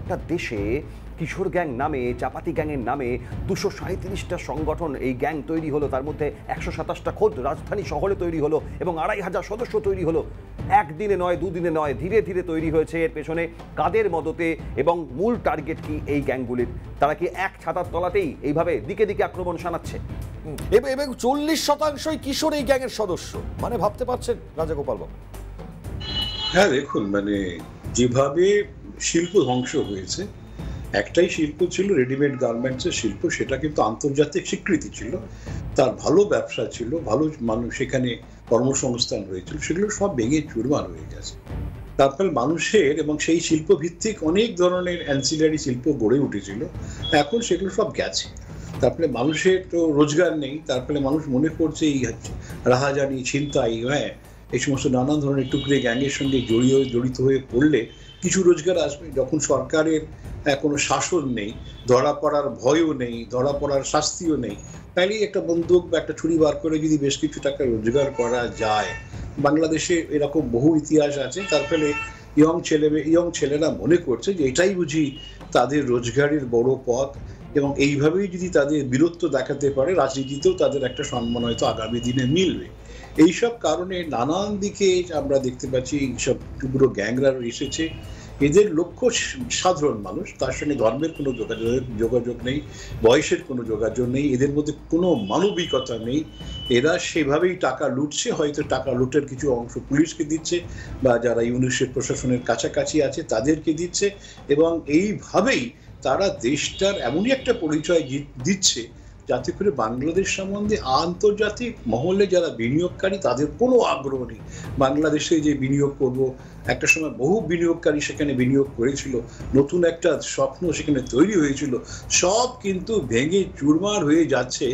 একটা দেশে কিশোর গ্যাং নামে, চাপাতি গ্যাংয়ের নামে 237টা সংগঠন, এই গ্যাং তৈরি হলো, তার মধ্যে 127টা খোদ রাজধানী শহরে তৈরি হলো এবং 2500 সদস্য তৈরি হলো। একদিনে নয়, দুদিনে নয়, ধীরে ধীরে তৈরি হয়েছে। এর পেছনে কাদের মদতে এবং মূল টার্গেট কি এই গ্যাংগুলির? তারা কি এক ছাতার তলাতেই এইভাবে দিকে দিকে আক্রমণ শানাচ্ছে? এবং 40% কিশোর এই গ্যাংয়ের সদস্য, মানে ভাবতে পারছেন রাজাগোপাল বাবু? হ্যাঁ, দেখুন, মানে যেভাবে শিল্প ধ্বংস হয়েছে, একটাই শিল্প ছিল রেডিমেড গার্মেন্টসের শিল্প, সেটা কিন্তু আন্তর্জাতিক স্বীকৃতি ছিল, তার ভালো ব্যবসা ছিল, ভালো মানুষ সেখানে কর্মসংস্থান হয়েছিল, সেগুলো সব ভেঙে চুরমার হয়ে গেছে। তারপরে মানুষের এবং সেই শিল্প ভিত্তিক অনেক ধরনের অ্যান্সিলারি শিল্প গড়ে উঠেছিল, এখন সেগুলো সব গেছে। তারপরে মানুষের তো রোজগার নেই, তারপরে মানুষ মনে করছে এই রাহাজানি, ছিনতাই, হ্যাঁ, এই সমস্ত নানান ধরনের টুকরে গ্যাংয়ের সঙ্গে জড়িত হয়ে পড়লে কিছু রোজগার আসবে। যখন সরকারের কোনো শাসন নেই, ধরা পড়ার ভয়ও নেই, ধরা পড়ার শাস্তিও নেই, তাইলেই একটা বন্দুক বা একটা ছুরি বার করে যদি বেশ কিছু টাকা রোজগার করা যায়। বাংলাদেশে এরকম বহু ইতিহাস আছে। তার ফলে ইয়ং ছেলেরা মনে করছে যে এটাই বুঝি তাদের রোজগারের বড় পথ, এবং এইভাবেই যদি তাদের বীরত্ব দেখাতে পারে, রাজনীতিতেও তাদের একটা সম্মান হয়তো আগামী দিনে মিলবে। এইসব কারণে নানান দিকে আমরা দেখতে পাচ্ছি এইসব টুকরো গ্যাংরা এসেছে। এদের লক্ষ্য সাধারণ মানুষ, তার সঙ্গে ধর্মের কোনো যোগাযোগ নেই, বয়সের কোনো যোগাযোগ নেই, এদের মধ্যে কোনো মানবিকতা নেই। এরা সেভাবেই টাকা লুটছে, হয়তো টাকা লুটের কিছু অংশ পুলিশকে দিচ্ছে বা যারা ইউনিসেফ প্রশাসনের কাছাকাছি আছে তাদেরকে দিচ্ছে, এবং এইভাবেই তারা দেশটার এমনই একটা পরিচয় দিচ্ছে যাতে করে বাংলাদেশ সম্বন্ধে আন্তর্জাতিক মহলে যারা বিনিয়োগকারী তাদের কোনো আগ্রহ নেই। বাংলাদেশে যে বিনিয়োগ করব, একটা সময় বহু বিনিয়োগকারী সেখানে বিনিয়োগ করেছিল, নতুন একটা স্বপ্ন সেখানে তৈরি হয়েছিল, সব কিন্তু ভেঙে চুরমার হয়ে যাচ্ছে